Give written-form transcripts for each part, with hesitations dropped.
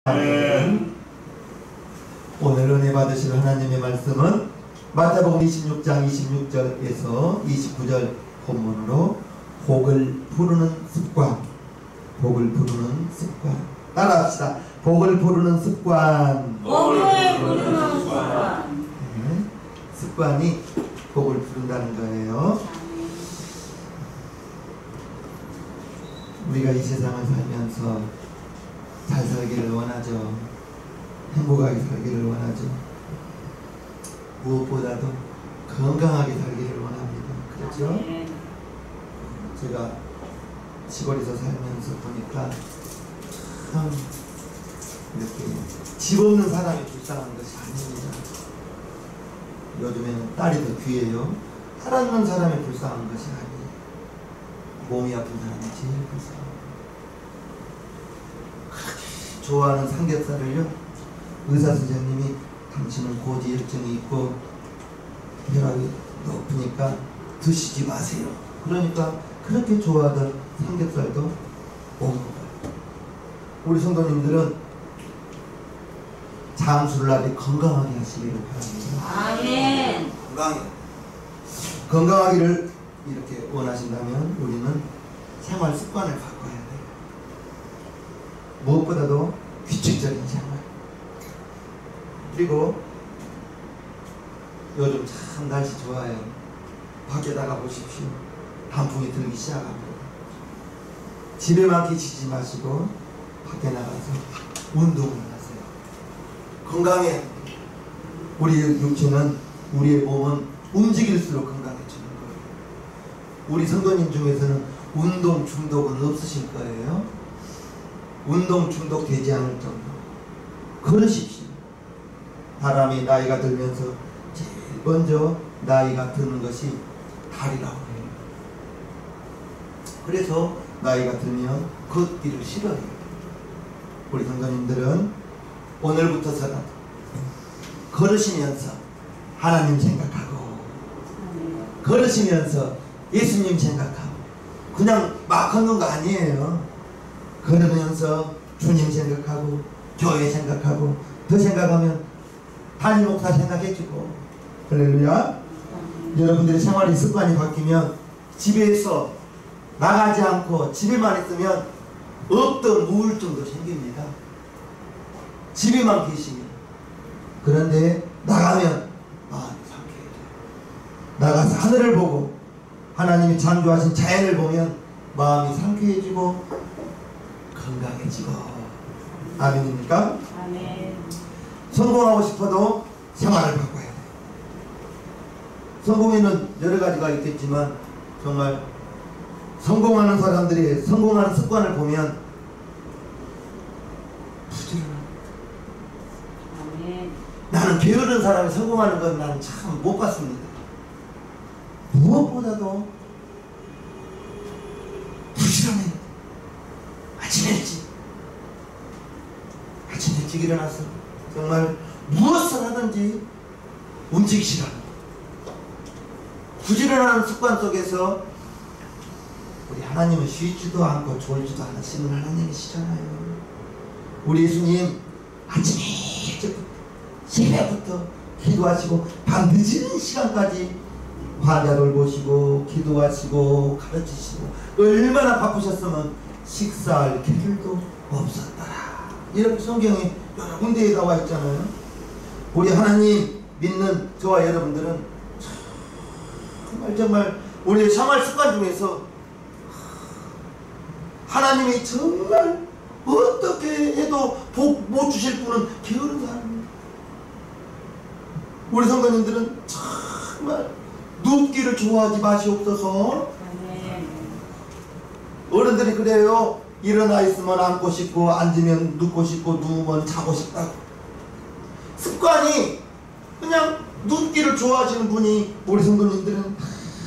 아멘. 오늘 은혜 받으실 하나님의 말씀은 마태복음 26장 26절에서 29절 본문으로 복을 부르는 습관, 복을 부르는 습관. 따라합시다. 복을 부르는 습관. 복을 부르는 습관. 습관이 복을 부른다는 거예요. 우리가 이 세상을 살면서 잘 살기를 원하죠. 행복하게 살기를 원하죠. 무엇보다도 건강하게 살기를 원합니다. 그렇죠? 제가 시골에서 살면서 보니까 참 이렇게 집 없는 사람이 불쌍한 것이 아닙니다. 요즘에는 딸이 더 귀해요. 딸 없는 사람이 불쌍한 것이 아니에요. 몸이 아픈 사람이 제일 불쌍해요. 그렇게 좋아하는 삼겹살을요, 의사 선생님이 당신은 고지혈증이 있고 혈압이 높으니까 드시지 마세요. 그러니까 그렇게 좋아하던 삼겹살도 못 먹어요. 우리 성도님들은 장수를 건강하게 하시기를 바랍니다. 아멘. 건강하기를 이렇게 원하신다면 우리는 생활 습관을 바꿔야 돼요. 무엇보다도 규칙적인 생활. 그리고 요즘 참 날씨 좋아요. 밖에 나가 보십시오. 단풍이 들기 시작합니다. 집에만 계시지 마시고 밖에 나가서 운동을 하세요. 건강해. 우리 육체는, 우리의 몸은 움직일수록 건강해지는 거예요. 우리 성도님 중에서는 운동 중독은 없으실 거예요. 운동 중독 되지 않을 정도 걸으십시오. 사람이 나이가 들면서 제일 먼저 나이가 드는 것이 다리라고 해요. 그래서 나이가 들면 걷기를 싫어해요. 우리 성도님들은 오늘부터서라도 걸으시면서 하나님 생각하고, 걸으시면서 예수님 생각하고, 그냥 막 걷는 거 아니에요. 걸으면서 주님 생각하고, 교회 생각하고, 더 생각하면 담임 목사 생각해주고. 할렐루야. 여러분들의 생활의 습관이 바뀌면 집에서 나가지 않고 집에만 있으면 없던 우울증도 생깁니다. 집에만 계시면. 그런데 나가면 마음이 상쾌해져요. 나가서 하늘을 보고 하나님이 창조하신 자연을 보면 마음이 상쾌해지고 건강해지고. 아멘입니까? 아멘. 성공하고 싶어도 생활을 바꿔야 돼요. 성공에는 여러 가지가 있겠지만 정말 성공하는 사람들이 성공하는 습관을 보면 부지런합니다. 아멘. 나는 게으른 사람이 성공하는 건 나는 참 못 봤습니다. 무엇보다도 부지런해요. 아침 일찍 일어나서 정말 무엇을 하든지 움직이시라는 부지런한 습관 속에서 우리 하나님은 쉬지도 않고 졸지도 않으시는 하나님이시잖아요. 우리 예수님 아침 일찍부터 새벽부터 기도하시고 밤 늦은 시간까지 환자 돌보시고 기도하시고 가르치시고 얼마나 바쁘셨으면 식사할 겨를도 없었더라. 이렇게 성경에 여러 군데에 나와 있잖아요. 우리 하나님 믿는 저와 여러분들은 정말 우리의 생활 습관 중에서 하나님이 정말 어떻게 해도 복 못 주실 분은 게으른 사람입니다. 우리 성도님들은 정말 눕기를 좋아하지 마시옵소서. 어른들이 그래요. 일어나 있으면 앉고 싶고, 앉으면 눕고 싶고, 누우면 자고 싶다고. 습관이 그냥 눕기를 좋아하시는 분이 우리 성도님들은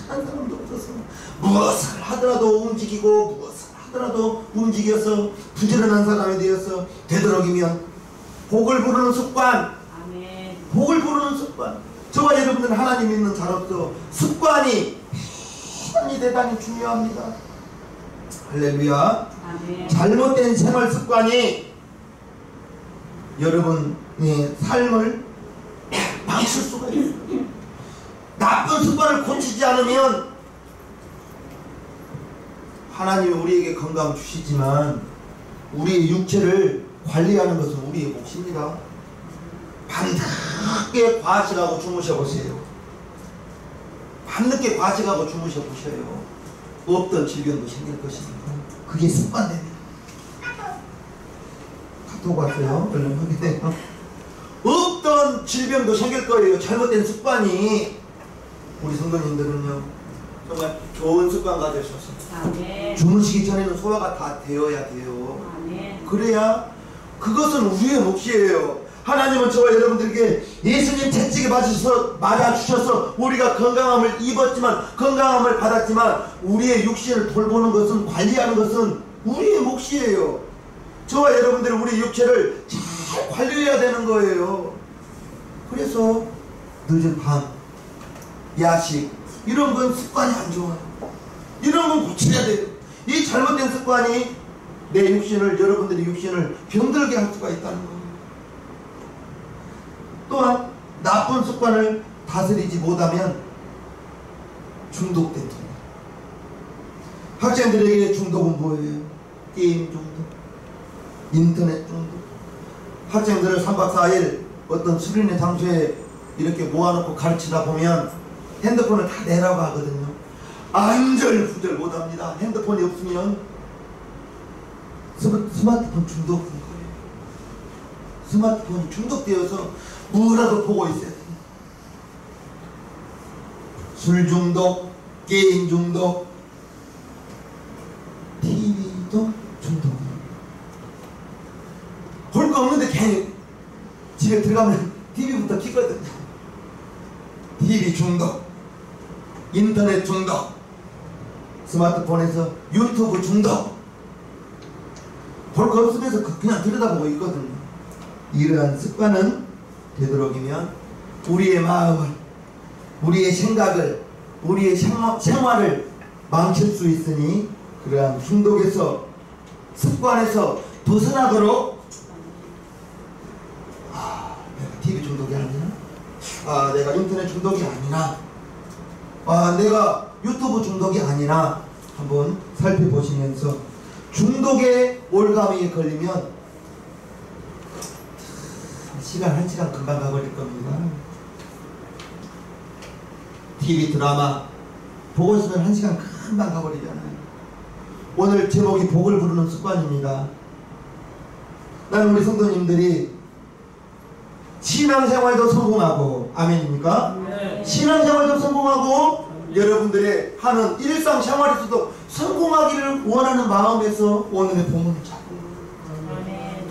한 사람도 없어서 무엇을 하더라도 움직이고, 무엇을 하더라도 움직여서 부지런한 사람이 되어서 되도록이면 복을 부르는 습관, 아멘. 복을 부르는 습관. 저와 여러분들은 하나님 믿는 자로서 습관이 대단히 중요합니다. 할렐루야. 아멘. 잘못된 생활 습관이 여러분의 삶을 망칠 수가 있어요. 나쁜 습관을 고치지 않으면 하나님이 우리에게 건강 주시지만 우리의 육체를 관리하는 것은 우리의 몫입니다. 밤늦게 과식하고 주무셔 보세요. 밤늦게 과식하고 주무셔 보셔요. 없던 질병도 생길 것입니다. 그게 습관됩니다. 카톡 왔어요. 얼른 확인해요. 없던 질병도 생길 거예요. 잘못된 습관이. 우리 성도님들은요 정말 좋은 습관 가지셔서 아멘. 주무시기 전에는 소화가 다 되어야 돼요. 아멘. 그래야 그것은 우리의 몫이에요. 하나님은 저와 여러분들에게 예수님 채찍에 맞아주셔서 우리가 건강함을 입었지만, 건강함을 받았지만, 우리의 육신을 돌보는 것은, 관리하는 것은 우리의 몫이에요. 저와 여러분들은 우리 육체를 잘 관리해야 되는 거예요. 그래서 늦은 밤, 야식, 이런 건 습관이 안 좋아요. 이런 건 고쳐야 돼요. 이 잘못된 습관이 내 육신을, 여러분들의 육신을 병들게 할 수가 있다는 거예요. 또한 나쁜 습관을 다스리지 못하면 중독됩니다. 학생들에게 중독은 뭐예요? 게임 중독, 인터넷 중독. 학생들을 3박 4일 어떤 수련회 장소에 이렇게 모아놓고 가르치다 보면 핸드폰을 다 내라고 하거든요. 안절부절 못합니다. 핸드폰이 없으면 스마트폰 중독인 거예요. 스마트폰이 중독되어서 뭐라도 보고 있어야 돼요. 술 중독, 게임 중독, TV도 중독. 볼 거 없는데 괜히 집에 들어가면 TV부터 켜거든요. TV 중독, 인터넷 중독, 스마트폰에서 유튜브 중독. 볼 거 없으면서 그냥 들여다보고 있거든요. 이러한 습관은 되도록이면 우리의 마음을, 우리의 생각을, 우리의 생활을 망칠 수 있으니 그러한 중독에서, 습관에서 벗어나도록, 내가 TV 중독이 아니나, 내가 인터넷 중독이 아니나, 내가 유튜브 중독이 아니나 한번 살펴보시면서 중독의 올가미에 걸리면 시간 1시간 금방 가버릴 겁니다. TV 드라마 보고 있으면 1시간 금방 가버리잖아요. 오늘 제목이 복을 부르는 습관입니다. 나는 우리 성도님들이 신앙생활도 성공하고, 아멘입니까? 네. 신앙생활도 성공하고 여러분들의 하는 일상생활에서도 성공하기를 원하는 마음에서 오늘의 본문을 잡고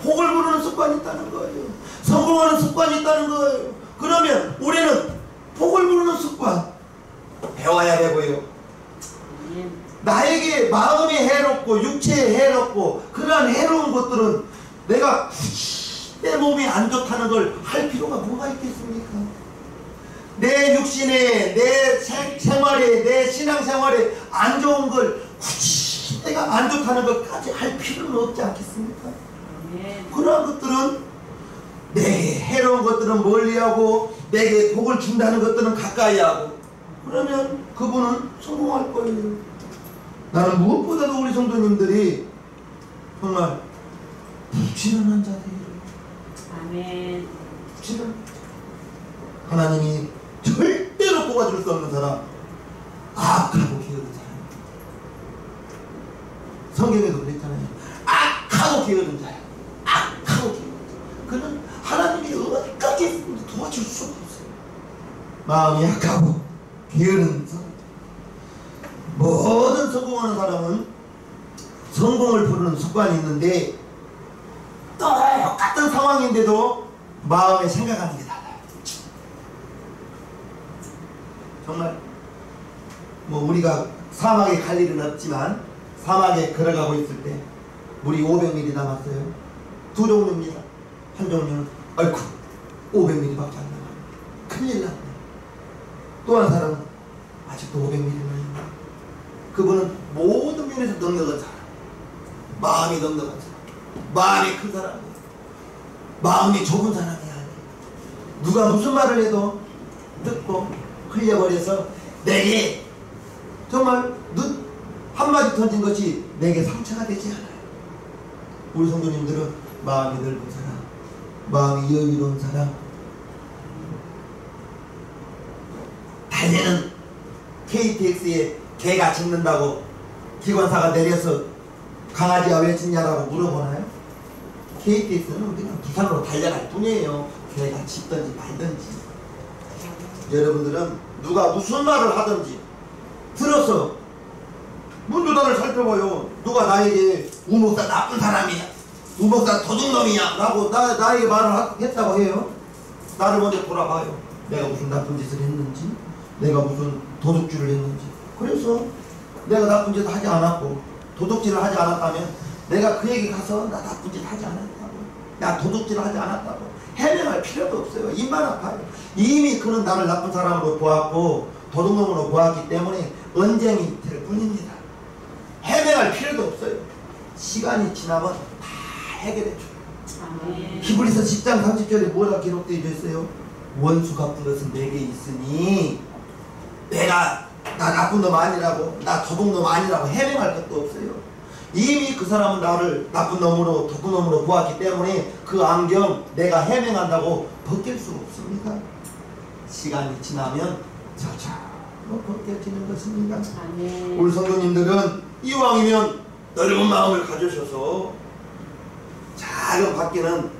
복을 부르는 습관이 있다는 거예요. 성공하는 습관이 있다는 거예요. 그러면 우리는 복을 부르는 습관 배워야 되고요. 나에게 마음이 해롭고 육체에 해롭고 그러한 해로운 것들은 내가 내 몸이 안 좋다는 걸 할 필요가 뭐가 있겠습니까? 내 육신에, 내 생활에, 내 신앙생활에 안 좋은 걸 굳이 내가 안 좋다는 것까지 할 필요는 없지 않겠습니까? 그러한 것들은, 내게 해로운 것들은 멀리하고 내게 복을 준다는 것들은 가까이하고, 그러면 그분은 성공할 거예요. 나는 무엇보다도 우리 성도님들이 정말 부지런한 자들이에요. 아멘. 부지런. 하나님이 절대로 도와줄 수 없는 사람, 악하고 게으른 사람. 성경에도 그랬잖아요. 악하고 게으른 자야. 악하고 게으른 자. 그는 하나님이 어디까지 도와줄 수가 없어요. 마음이 약하고 게으른 사람. 모든 성공하는 사람은 성공을 부르는 습관이 있는데 똑같은 상황인데도 마음에 생각하는 게 달라요. 정말 뭐 우리가 사막에 갈 일은 없지만 사막에 걸어가고 있을 때 물이 500ml 남았어요. 두 종류입니다. 한 종류는 아이쿠 500ml밖에 안 남아요. 큰일 났네. 또 한 사람은 아직도 500ml만 있네. 그분은 모든 면에서 넉넉한 사람, 마음이 넉넉한 사람, 마음이 큰 사람이에요. 마음이 좁은 사람이 아니에요. 누가 무슨 말을 해도 듣고 흘려버려서 내게 정말 한마디 던진 것이 내게 상처가 되지 않아요. 우리 성도님들은 마음이 넓은 사람, 마음이 여유로운 사람, 달래는 KTX에 개가 짖는다고 기관사가 내려서 강아지가 왜 짖냐라고 물어보나요? KTX는 그냥 부산으로 달려갈 뿐이에요. 개가 짖든지 말든지. 여러분들은 누가 무슨 말을 하든지 들어서 문두단을 살펴봐요. 누가 나에게 우목사 나쁜 사람이야, 우목사 도둑놈이야 라고 나에게 말을 했다고 해요. 나를 먼저 돌아봐요. 내가 무슨 나쁜 짓을 했는지, 내가 무슨 도둑질을 했는지. 그래서 내가 나쁜 짓을 하지 않았고 도둑질을 하지 않았다면 내가 그에게 가서 나 나쁜 짓 하지 않았다고, 나 도둑질을 하지 않았다고 해명할 필요도 없어요. 입만 아파요. 이미 그는 나를 나쁜 사람으로 보았고 도둑놈으로 보았기 때문에 언쟁이 될 뿐입니다. 해명할 필요도 없어요. 시간이 지나면 다 해결해줘요. 히브리서 10장 30절에 뭐라 기록되어 있어요? 원수 갚은 것은 내게 있으니 내가 나 나쁜 놈 아니라고, 나 도둑놈 아니라고 해명할 것도 없어요. 이미 그 사람은 나를 나쁜 놈으로, 도둑놈으로 보았기 때문에 그 안경 내가 해명한다고 벗길 수 없습니다. 시간이 지나면 저절로 벗겨지는 것입니다. 우리 성도님들은 이왕이면 넓은 마음을 가지셔서 작은 바퀴는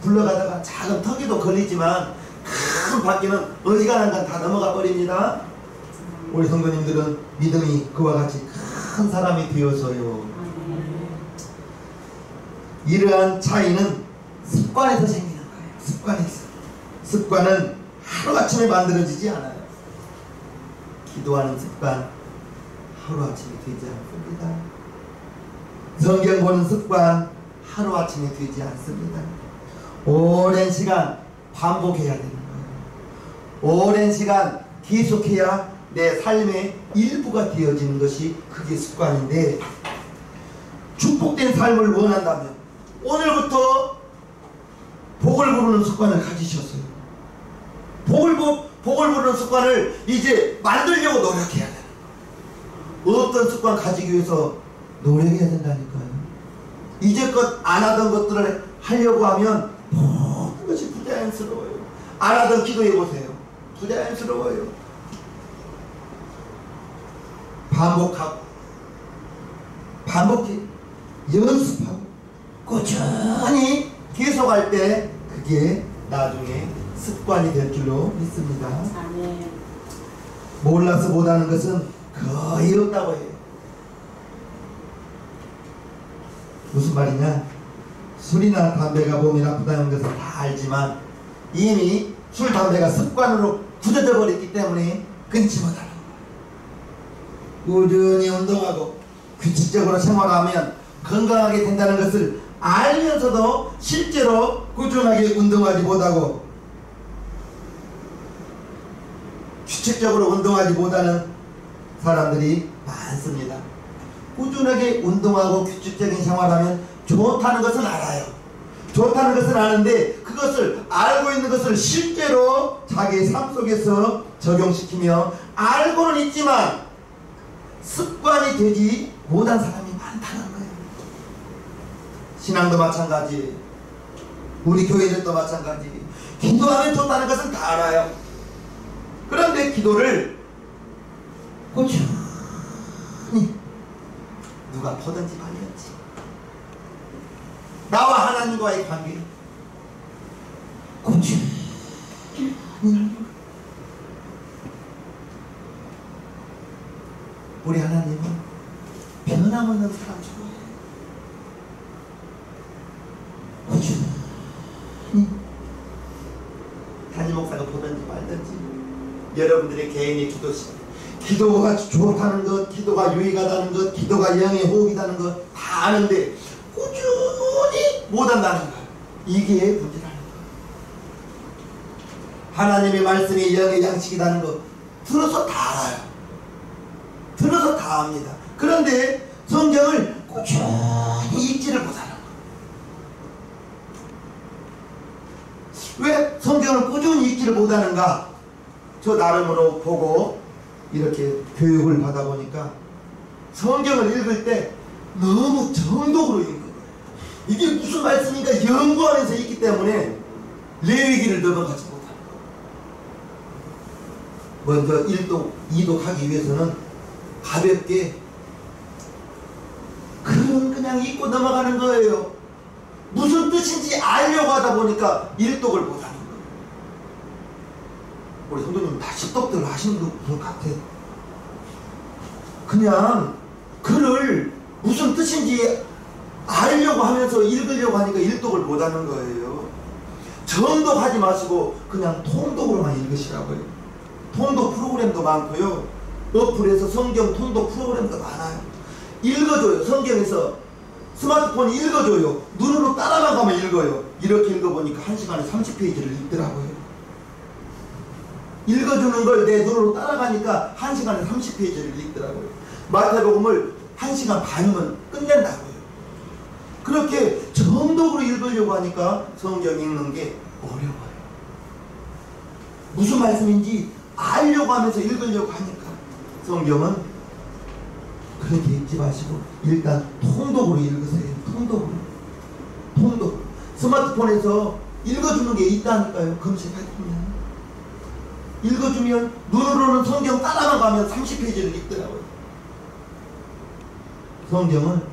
굴러가다가 작은 턱에도 걸리지만 큰 바퀴는 어지간한 건 다 넘어가 버립니다. 우리 성도님들은 믿음이 그와 같이 큰 사람이 되어서요. 이러한 차이는 습관에서 생기는 거예요. 습관에서. 습관은 하루아침에 만들어지지 않아요. 기도하는 습관 하루아침에 되지 않습니다. 성경 보는 습관 하루아침에 되지 않습니다. 오랜 시간 반복해야 되는 거예요. 오랜 시간 계속해야 내 삶의 일부가 되어지는 것이 그게 습관인데, 축복된 삶을 원한다면 오늘부터 복을 부르는 습관을 가지셨어요. 복을 부르는 습관을 이제 만들려고 노력해야 돼요. 어떤 습관 가지기 위해서 노력해야 된다니까요. 이제껏 안 하던 것들을 하려고 하면 모든 것이 부자연스러워요. 안 하던 기도해보세요. 부자연스러워요. 반복해 연습하고 꾸준히 계속할 때 그게 나중에 습관이 될 줄로 믿습니다. 아멘. 몰라서 못하는 것은 거의 없다고 해요. 무슨 말이냐? 술이나 담배가 몸에 나쁘다는 것은 다 알지만 이미 술, 담배가 습관으로 굳어져 버렸기 때문에 끊지 못하는 거예요. 꾸준히 운동하고 규칙적으로 생활하면 건강하게 된다는 것을 알면서도 실제로 꾸준하게 운동하지 못하고 규칙적으로 운동하지 못하는 사람들이 많습니다. 꾸준하게 운동하고 규칙적인 생활하면 좋다는 것은 알아요. 좋다는 것은 아는데 그것을 알고 있는 것을 실제로 자기의 삶 속에서 적용시키며 알고는 있지만 습관이 되지 못한 사람이 많다는 거예요. 신앙도 마찬가지, 우리 교회들도 마찬가지. 기도하면 좋다는 것은 다 알아요. 그런데 기도를 꾸준히 누가 보든지 말든지 나와 하나님과의 관계 꾸준히 우리 하나님은 변함없는 사람 좋아해요. 꾸준히 담임 목사가 보든지 말든지 여러분들의 개인의 기도 시간, 기도가 좋다는 것, 기도가 유익하다는 것, 기도가 영의 호흡이라는 것 다 아는데 꾸준히 못한다는 것, 이게 문제라는 것. 하나님의 말씀이 영의 양식이라는 것 들어서 다 알아요. 들어서 다 압니다. 그런데 성경을 꾸준히 읽지를 못하는 것. 왜 성경을 꾸준히 읽지를 못하는가? 저 나름으로 보고 이렇게 교육을 받아보니까 성경을 읽을 때 너무 정독으로 읽는 거예요. 이게 무슨 말씀인가 연구하면서 읽기 때문에 레위기를 넘어가지 못하는 거예요. 먼저 1독, 2독 하기 위해서는 가볍게 그냥 읽고 넘어가는 거예요. 무슨 뜻인지 알려고 하다 보니까 1독을 못하는 거예요. 우리 성도님 다 10독들 하시는 것 같아. 그냥 글을 무슨 뜻인지 알려고 하면서 읽으려고 하니까 1독을 못하는 거예요. 정독하지 마시고 그냥 통독으로만 읽으시라고요. 통독 프로그램도 많고요. 어플에서 성경 통독 프로그램도 많아요. 읽어줘요. 성경에서 스마트폰이 읽어줘요. 눈으로 따라만 가면 읽어요. 이렇게 읽어보니까 1시간에 30페이지를 읽더라고요. 읽어주는 걸 내 눈으로 따라가니까 1시간에 30페이지를 읽더라고요. 마태복음을 1시간 반이면 끝낸다고요. 그렇게 정독으로 읽으려고 하니까 성경 읽는 게 어려워요. 무슨 말씀인지 알려고 하면서 읽으려고 하니까 성경은 그렇게 읽지 마시고 일단 통독으로 읽으세요. 통독. 스마트폰에서 읽어주는 게 있다니까요. 검색하시면 읽어주면 눈으로는 성경 따라만 가면 30페이지를 읽더라고요. 성경을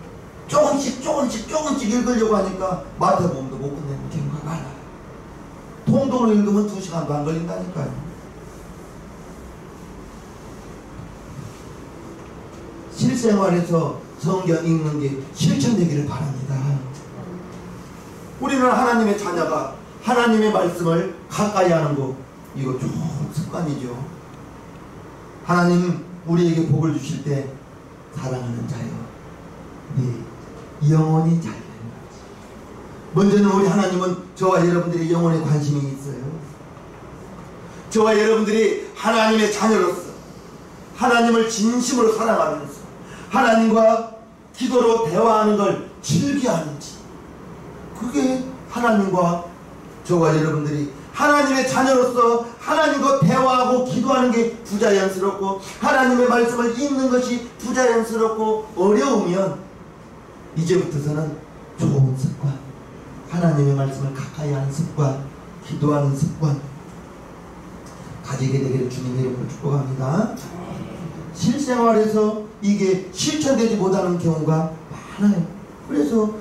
조금씩 읽으려고 하니까 마태복음도 못 끝내는 경우가 많아요. 통독으로 읽으면 2시간도 안 걸린다니까요. 실생활에서 성경 읽는 게 실천되기를 바랍니다. 우리는 하나님의 자녀가 하나님의 말씀을 가까이 하는 거, 이거 좋은 습관이죠. 하나님 우리에게 복을 주실 때 사랑하는 자여 네 영혼이 잘 되는 거지. 먼저는 우리 하나님은 저와 여러분들의 영혼에 관심이 있어요. 저와 여러분들이 하나님의 자녀로서 하나님을 진심으로 사랑하면서 하나님과 기도로 대화하는 걸 즐겨하는지, 그게 하나님과 저와 여러분들이 하나님의 자녀로서 하나님과 대화하고 기도하는 게 부자연스럽고 하나님의 말씀을 읽는 것이 부자연스럽고 어려우면 이제부터서는 좋은 습관, 하나님의 말씀을 가까이 하는 습관, 기도하는 습관 가지게 되기를 주님의 이름으로 축복합니다. 실생활에서 이게 실천되지 못하는 경우가 많아요. 그래서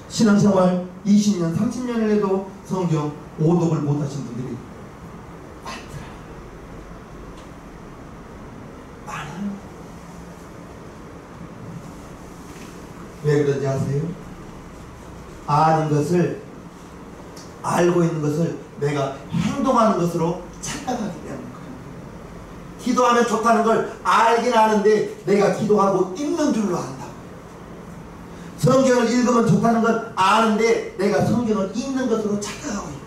신앙생활 20년, 30년을 해도 성경 5독을 못하신 분들이 많아요. 왜 그런지 아세요? 아는 것을, 알고 있는 것을 내가 행동하는 것으로 착각하기 때문에. 기도하면 좋다는 걸 알긴 아는데 내가 기도하고 읽는 줄로 안다고. 성경을 읽으면 좋다는 걸 아는데 내가 성경을 읽는 것으로 착각하고 있다.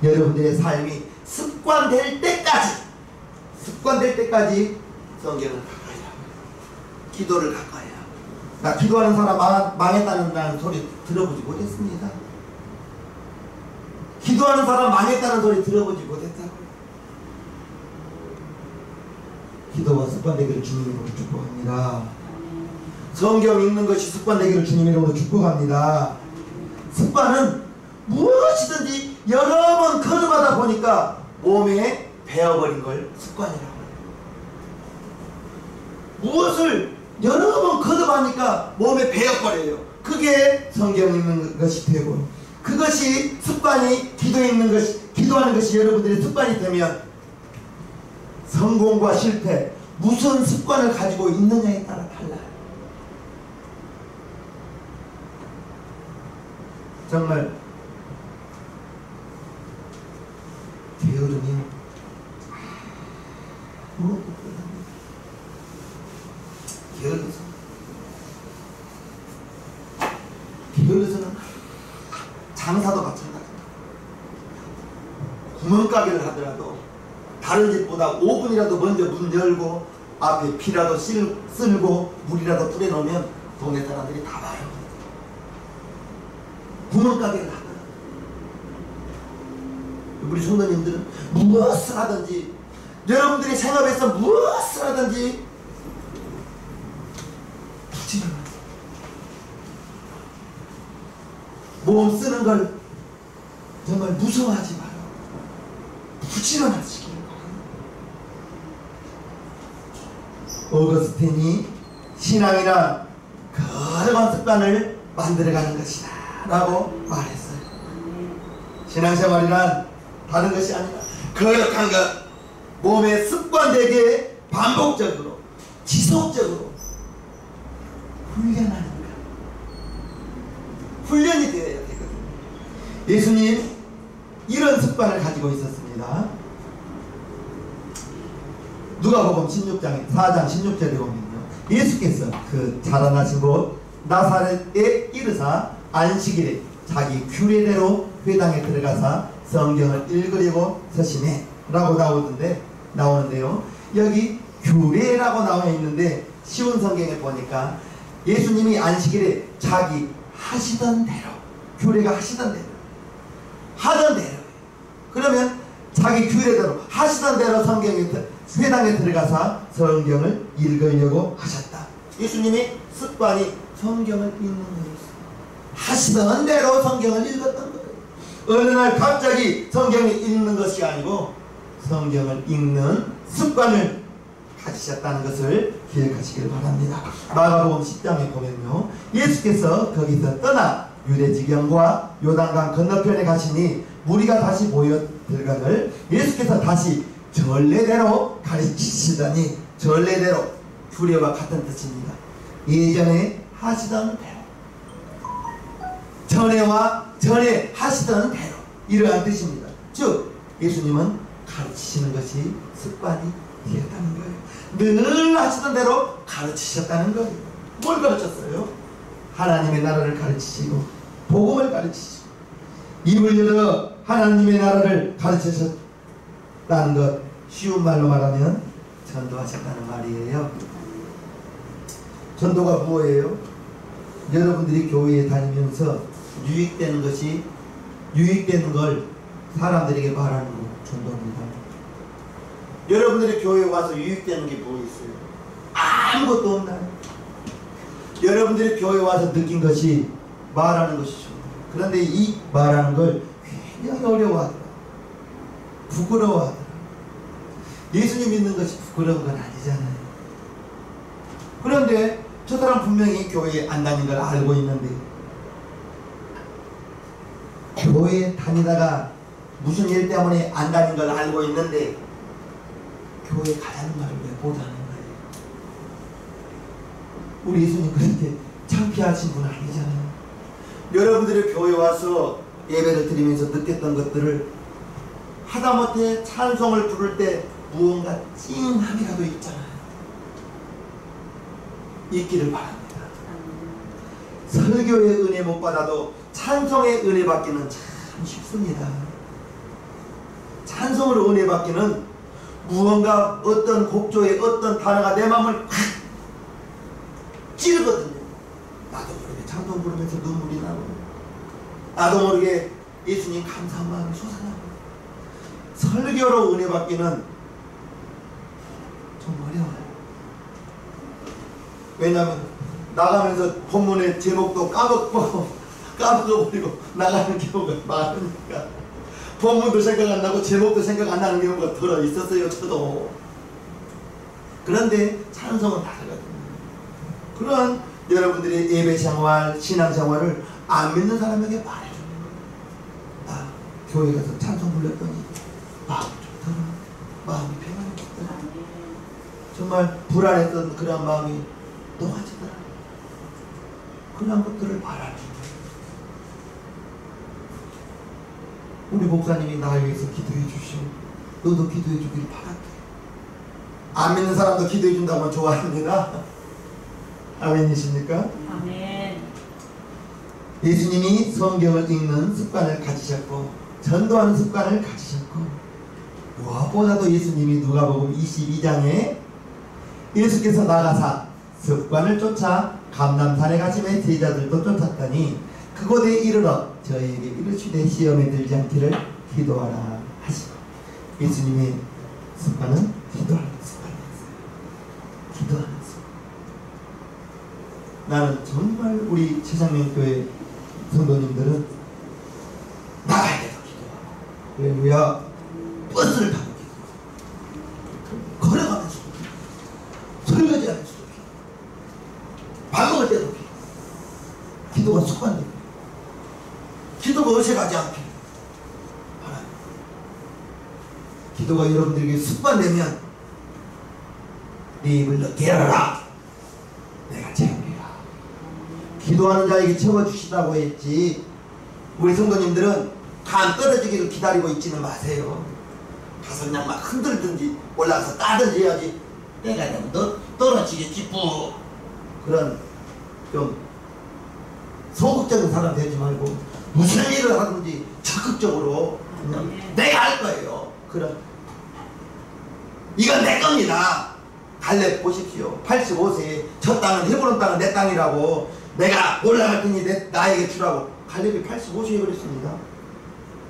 여러분들의 삶이 습관될 때까지 성경을 가까이 하고 기도를 가까이 하고. 나 기도하는 사람 망했다는 소리 들어보지 못했습니다. 기도하는 사람 망했다는 소리 들어보지 못했다고. 기도와 습관되기를 주님으로 축복합니다. 성경 읽는 것이 습관되기를 주님으로 축복합니다. 습관은 무엇이든지 여러 번 거듭하다 보니까 몸에 배어버린 걸 습관이라고 해요. 무엇을 여러 번 거듭하니까 몸에 배어버려요. 그게 성경 읽는 것이 되고, 그것이 습관이 기도하는 것이 여러분들의 습관이 되면 성공과 실패, 무슨 습관을 가지고 있느냐에 따라 달라요. 정말 게으르니 게을러서는 장사도 마찬가지입니다. 구멍가게를 하더라도 다른 집보다 5분이라도 먼저 문 열고 앞에 피라도 쓸고 물이라도 뿌려놓으면 동네 사람들이 다 봐요. 구멍가게를 하더라도 우리 성도님들은 무엇을 하든지, 여러분들이 생업에서 무엇을 하든지 부지런하세요. 몸 쓰는 걸 정말 무서워하지 마요. 부지런하시길 바랍니다. 오거스틴이 신앙이란 거룩한 습관을 만들어가는 것이다 라고 말했어요. 신앙생활이란 다른 것이 아니라 거룩한 것, 몸에 습관되게 반복적으로 지속적으로 훈련하는 것, 훈련이 되어야 되거든요. 예수님 이런 습관을 가지고 있었습니다. 누가복음 16장 4장 16절에 보면요, 예수께서 그 자라나신 곳 나사렛에 이르사 안식일에 자기 규례대로 회당에 들어가사 성경을 읽으려고 서심해 라고 나오는데요, 여기 규례라고 나와 있는데 쉬운 성경에 보니까 예수님이 안식일에 자기 하시던 대로, 규례가 하시던 대로, 하던 대로, 그러면 자기 규례대로 하시던 대로 회당에 들어가서 성경을 읽으려고 하셨다. 예수님의 습관이 성경을 읽는 거였어요. 하시던 대로 성경을 읽었던 거예요. 어느 날 갑자기 성경을 읽는 것이 아니고 성경을 읽는 습관을 가지셨다는 것을 기억하시길 바랍니다. 마가복음 10장에 보면요, 예수께서 거기서 떠나 유대지경과 요단강 건너편에 가시니 무리가 다시 모여 들거늘 예수께서 다시 전례대로 가르치시더니, 전례대로 규례와 같은 뜻입니다. 예전에 하시던 대로, 전에 하시던 대로, 이러한 뜻입니다. 즉 예수님은 가르치시는 것이 습관이 되었다는 거예요. 늘 하시던 대로 가르치셨다는 거예요. 뭘 가르쳤어요? 하나님의 나라를 가르치시고 복음을 가르치시고 입을 열어 하나님의 나라를 가르치셨다는 것, 쉬운 말로 말하면 전도하셨다는 말이에요. 전도가 뭐예요? 여러분들이 교회에 다니면서 유익되는 걸 사람들에게 말하는 거 전도입니다. 여러분들이 교회에 와서 유익되는 게 뭐 있어요? 아무것도 없나요? 여러분들이 교회에 와서 느낀 것이 말하는 것이죠. 그런데 이 말하는 걸 굉장히 어려워하더라, 부끄러워하더라. 예수님 믿는 것이 부끄러운 건 아니잖아요. 그런데 저 사람 분명히 교회에 안 다니는 걸 알고 있는데, 교회에 다니다가 무슨 일 때문에 안 다니는 걸 알고 있는데 교회에 가자는 말을 왜 못하는 거예요? 우리 예수님 그렇게 창피하신 분 아니잖아요. 여러분들이 교회에 와서 예배를 드리면서 느꼈던 것들을 하다못해 찬송을 부를 때 무언가 찡함이라도 있잖아요. 있기를 바랍니다. 설교의 은혜 못 받아도 찬송의 은혜 받기는 참 쉽습니다. 찬송으로 은혜 받기는 무언가 어떤 곡조의 어떤 단어가 내 마음을 확 찌르거든요. 나도 모르게 찬송 부르면서 눈물이 나고, 나도 모르게 예수님 감사한 마음이 솟아나고. 설교로 은혜 받기는 좀 어려워요. 왜냐하면 나가면서 본문의 제목도 까먹어버리고 나가는 경우가 많으니까 본문도 생각 안 나고 제목도 생각 안 나는 경우가 들어 있었어요, 저도. 그런데 찬송은 다르거든요. 그런 여러분들의 예배 생활, 신앙 생활을 안 믿는 사람에게 말해주는 거예요. 나 교회 가서 찬송 불렀더니 마음이 좋더라, 마음이 평안해졌더라, 정말 불안했던 그런 마음이 녹아지더라. 그런 것들을 말하는 거예요. 우리 목사님이 나를 위해서 기도해 주시오. 너도 기도해 주길 바랄게. 안 믿는 사람도 기도해 준다면 좋아합니다. 아멘이십니까? 아멘. 예수님이 성경을 읽는 습관을 가지셨고 전도하는 습관을 가지셨고, 무엇보다도 예수님이 누가복음 22장에 예수께서 나가사 습관을 쫓아 감람산에 가심에 제자들도 쫓았더니 그곳에 이르러 저희에게 이르시되 시험에 들지 않기를 기도하라 하시고 예수님의 습관은 기도하는 습관이었어요. 기도하는 습관. 나는 정말 우리 최장면교회 성도님들은 나갈 때도 기도하고 할렐루야 버스를 타고 기도하고 걸어가면서도 기도하고 설거지하면서도 기도하고 밥 먹을 때도 기도하고 기도가 습관됩니다. 기도가 어색하지 않게 하나님 기도가 여러분들에게 습관되면 네 입을 넓게 열어라 내가 채우리라. 기도하는 자에게 채워주시다고 했지 우리 성도님들은 감 떨어지기를 기다리고 있지는 마세요. 가서 그냥 막 흔들든지 올라가서 따든지 해야지 내가 되면 너 떨어지겠지 뭐 그런 좀 소극적인 사람 되지 말고 무슨 일을 하든지 적극적으로 그냥 내가 할 거예요. 그런 이건 내 겁니다. 갈렙 보십시오. 85세에 저 땅은 헤브론 땅은 내 땅이라고 내가 올라갈 테니 나에게 주라고 갈렙이 85세에 그랬습니다.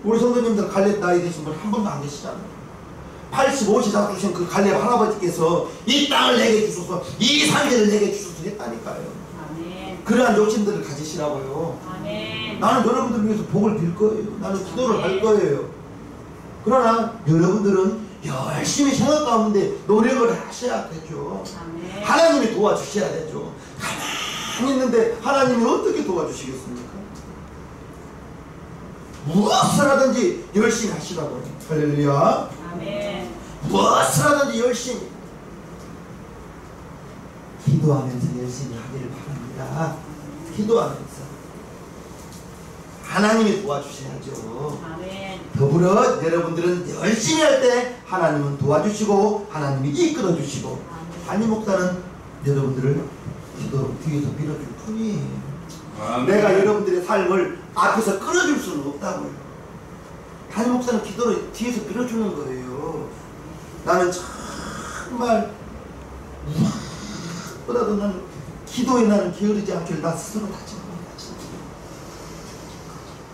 우리 성도님들 갈렙 나이 되신 분 한 분도 안 계시잖아요. 85세 잡수신 그 갈렙 할아버지께서 이 땅을 내게 주소서 이 산지를 내게 주소서 했다니까요. 아멘. 그러한 욕심들을 가지시라고요. 아멘. 나는 여러분들을 위해서 복을 빌 거예요. 나는 기도를 할 거예요. 그러나 여러분들은 열심히 생각 가운데 노력을 하셔야 되죠. 아멘. 하나님이 도와주셔야 되죠. 가만히 있는데 하나님이 어떻게 도와주시겠습니까? 무엇을 하든지 열심히 하시라고요. 할렐루야. 아멘. 무엇을 하든지 열심히 기도하면서 열심히 하기를 바랍니다. 기도하면서 하나님이 도와주셔야죠. 아멘. 더불어 여러분들은 열심히 할 때 하나님은 도와주시고 하나님이 이끌어주시고 담임 목사는 여러분들을 기도로 뒤에서 밀어줄 뿐이에요. 내가 여러분들의 삶을 앞에서 끌어줄 수는 없다고요. 담임 목사는 기도로 뒤에서 밀어주는 거예요. 나는 정말 무엇보다도 나는 기도에 나는 게으르지 않기를 나 스스로 다짐합니다.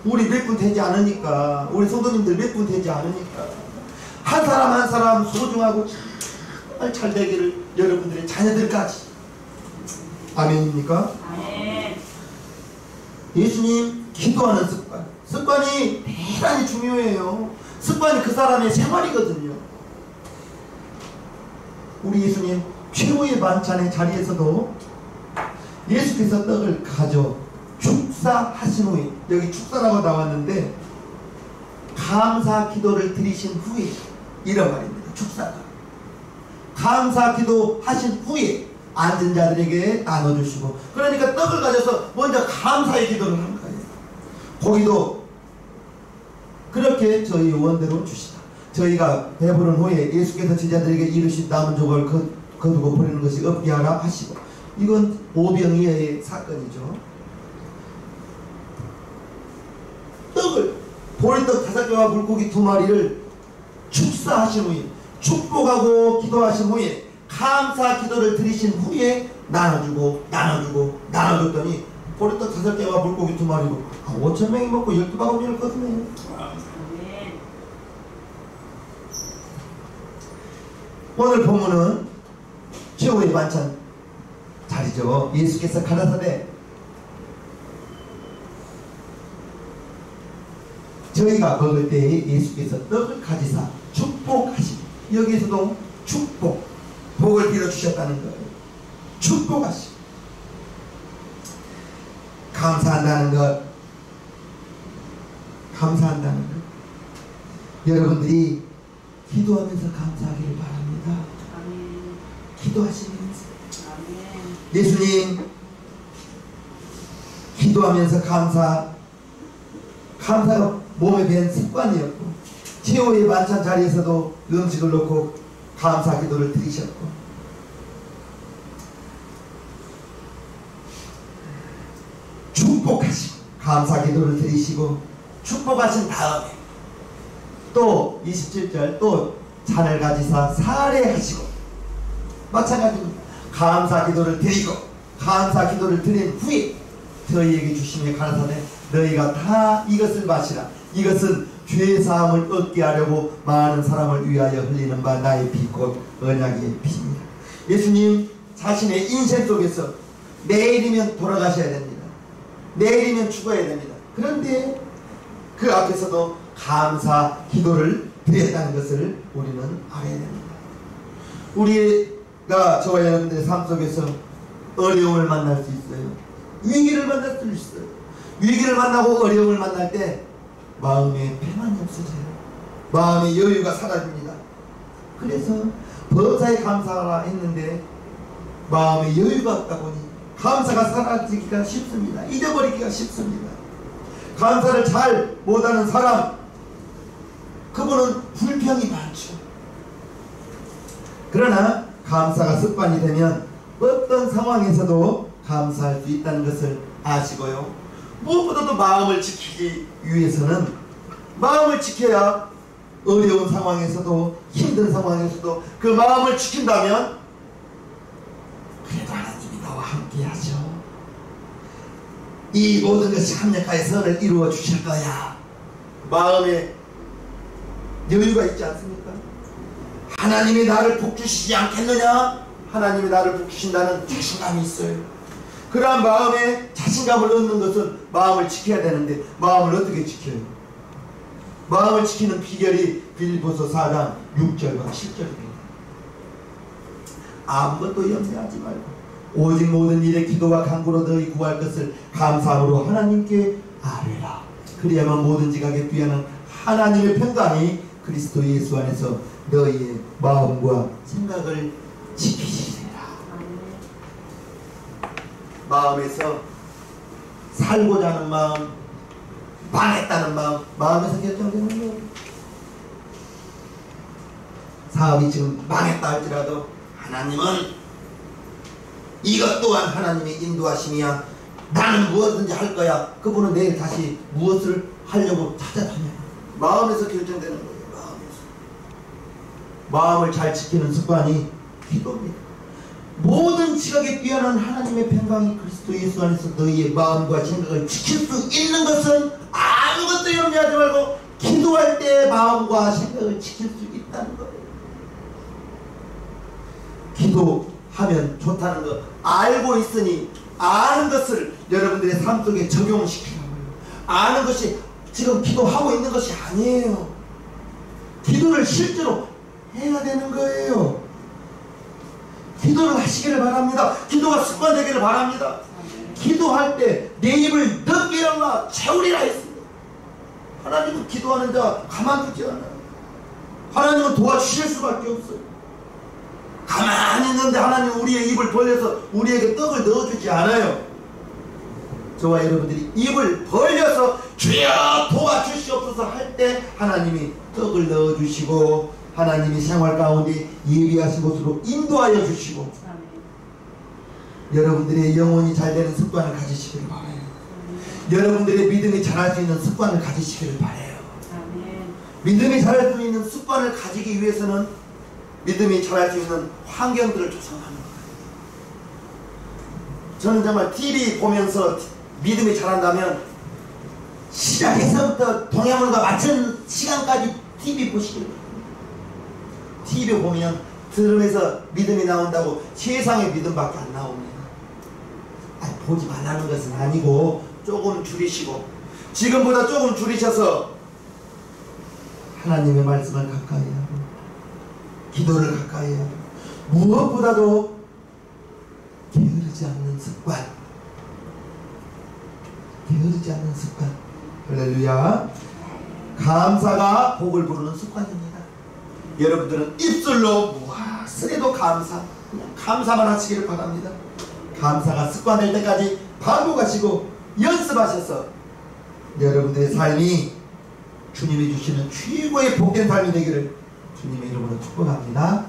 우리 몇 분 되지 않으니까 우리 성도님들 몇 분 되지 않으니까 한 사람 한 사람 소중하고 정말 잘 되기를 여러분들의 자녀들까지 아멘입니까? 아멘. 예수님 기도하는 습관 습관이 대단히 중요해요. 습관이 그 사람의 생활이거든요. 우리 예수님 최후의 반찬의 자리에서도 예수께서 떡을 가져 축사하신 후에 여기 축사라고 나왔는데 감사 기도를 드리신 후에 이런 말입니다. 축사가 감사 기도 하신 후에 앉은 자들에게 나눠주시고 그러니까 떡을 가져서 먼저 감사의 기도를 하는 거예요. 고기도 그렇게 저희 원대로 주시다. 저희가 배부른 후에 예수께서 제자들에게 이르신 남은 조각을 거두고 버리는 것이 없게 하라 하시고 이건 오병이어의 사건이죠. 떡을 보리떡 5개와 물고기 2마리를 축사하신 후에 축복하고 기도하신 후에 감사 기도를 드리신 후에 나눠줬더니 보리떡 5개와 물고기 2마리로 5,000명이 먹고 12바구니를 거두네요. 아멘. 오늘 본문은 최후의 반찬 자리죠. 예수께서 가라사대 저희가 먹을 때에 예수께서 떡을 가지사 축복하시고 여기에서도 축복 복을 빌어주셨다는 거예요. 축복하시고 감사한다는 것 여러분들이 기도하면서 감사하기를 바랍니다. 아멘. 기도하시면서 아멘. 예수님 기도하면서 감사가 몸에 밴 습관이었고 최후의 반찬 자리에서도 음식을 놓고 감사 기도를 드리셨고 축복하시고 감사 기도를 드리시고 축복하신 다음에 또 27절 또 잔을 가지사 사례하시고 마찬가지로 감사 기도를 드리고 감사 기도를 드린 후에 저희에게 주시며 가라사대 너희가 다 이것을 마시라. 이것은 죄 사함을 얻게 하려고 많은 사람을 위하여 흘리는 바 나의 피 곧 언약의 피입니다. 예수님 자신의 인생 속에서 내일이면 돌아가셔야 됩니다. 내일이면 죽어야 됩니다. 그런데 그 앞에서도 감사 기도를 드려야 하는 것을 우리는 알아야 됩니다. 우리가 저와 여러분들의 삶 속에서 어려움을 만날 수 있어요. 위기를 만날 수 있어요. 위기를 만나고 어려움을 만날 때 마음에 평안이 없어져요. 마음의 여유가 사라집니다. 그래서 범사에 감사하라 했는데 마음에 여유가 없다 보니 감사가 사라지기가 쉽습니다. 잊어버리기가 쉽습니다. 감사를 잘 못하는 사람, 그분은 불평이 많죠. 그러나 감사가 습관이 되면 어떤 상황에서도 감사할 수 있다는 것을 아시고요. 무엇보다도 마음을 지키기 위해서는 마음을 지켜야 어려운 상황에서도 힘든 상황에서도 그 마음을 지킨다면 그래도 하나님이 나와 함께 하죠. 이 모든 것이 합력하여 선을 이루어 주실 거야. 마음에 여유가 있지 않습니까? 하나님이 나를 복주시지 않겠느냐? 하나님이 나를 복주신다는 자신감이 있어요. 그러한 마음에 자신감을 얻는 것은 마음을 지켜야 되는데 마음을 어떻게 지켜요? 마음을 지키는 비결이 빌립보서 4장 6절과 7절입니다. 아무것도 염려하지 말고 오직 모든 일에 기도와 간구로 너희 구할 것을 감사함으로 하나님께 아뢰라. 그리야만 모든 지각에 뛰어난 하나님의 평강이 그리스도 예수 안에서 너희의 마음과 생각을 지키시리라. 마음에서 살고자 하는 마음, 망했다는 마음, 마음에서 결정되는 거예요. 사업이 지금 망했다 할지라도 하나님은 이것 또한 하나님의 인도하심이야. 나는 무엇든지 할 거야. 그분은 내일 다시 무엇을 하려고 찾아다녀요. 마음에서 결정되는 거예요. 마음을 잘 지키는 습관이 기도입니다. 모든 지각에 뛰어난 하나님의 평강이 그리스도 예수 안에서 너희의 마음과 생각을 지킬 수 있는 것은 아무것도 염려하지 말고 기도할 때 마음과 생각을 지킬 수 있다는 거예요. 기도하면 좋다는 거 알고 있으니 아는 것을 여러분들의 삶 속에 적용시키라고요. 아는 것이 지금 기도하고 있는 것이 아니에요. 기도를 실제로 해야 되는 거예요. 기도를 하시기를 바랍니다. 기도가 습관되기를 바랍니다. 기도할 때 내 입을 넓게 열라 채우리라 했습니다. 하나님은 기도하는 자 가만두지 않아요. 하나님은 도와주실 수밖에 없어요. 가만히 있는데 하나님은 우리의 입을 벌려서 우리에게 떡을 넣어주지 않아요. 저와 여러분들이 입을 벌려서 주여 도와주시옵소서 할 때 하나님이 떡을 넣어주시고 하나님이 생활 가운데 예비하신 곳으로 인도하여 주시고 여러분들의 영혼이 잘 되는 습관을 가지시기를 바라요. 여러분들의 믿음이 잘할 수 있는 습관을 가지시기를 바라요. 믿음이 잘할 수 있는 습관을 가지기 위해서는 믿음이 잘할 수 있는 환경들을 조성하는 거예요. 저는 정말 TV 보면서 믿음이 잘한다면 시작에서부터 동해물과 맞춘 시간까지 TV 보시기를 바랍니다. TV 보면 들으면서 믿음이 나온다고 세상의 믿음밖에 안 나옵니다. 보지 말라는 것은 아니고 조금 줄이시고 지금보다 조금 줄이셔서 하나님의 말씀을 가까이 하고 기도를 가까이 하고 무엇보다도 게으르지 않는 습관, 게으르지 않는 습관. 할렐루야. 감사가 복을 부르는 습관입니다. 여러분들은 입술로 무엇을 해도 감사, 그냥 감사만 하시기를 바랍니다. 감사가 습관될 때까지 반복하시고 연습하셔서 여러분들의 삶이 주님이 주시는 최고의 복된 삶이 되기를 주님의 이름으로 축복합니다.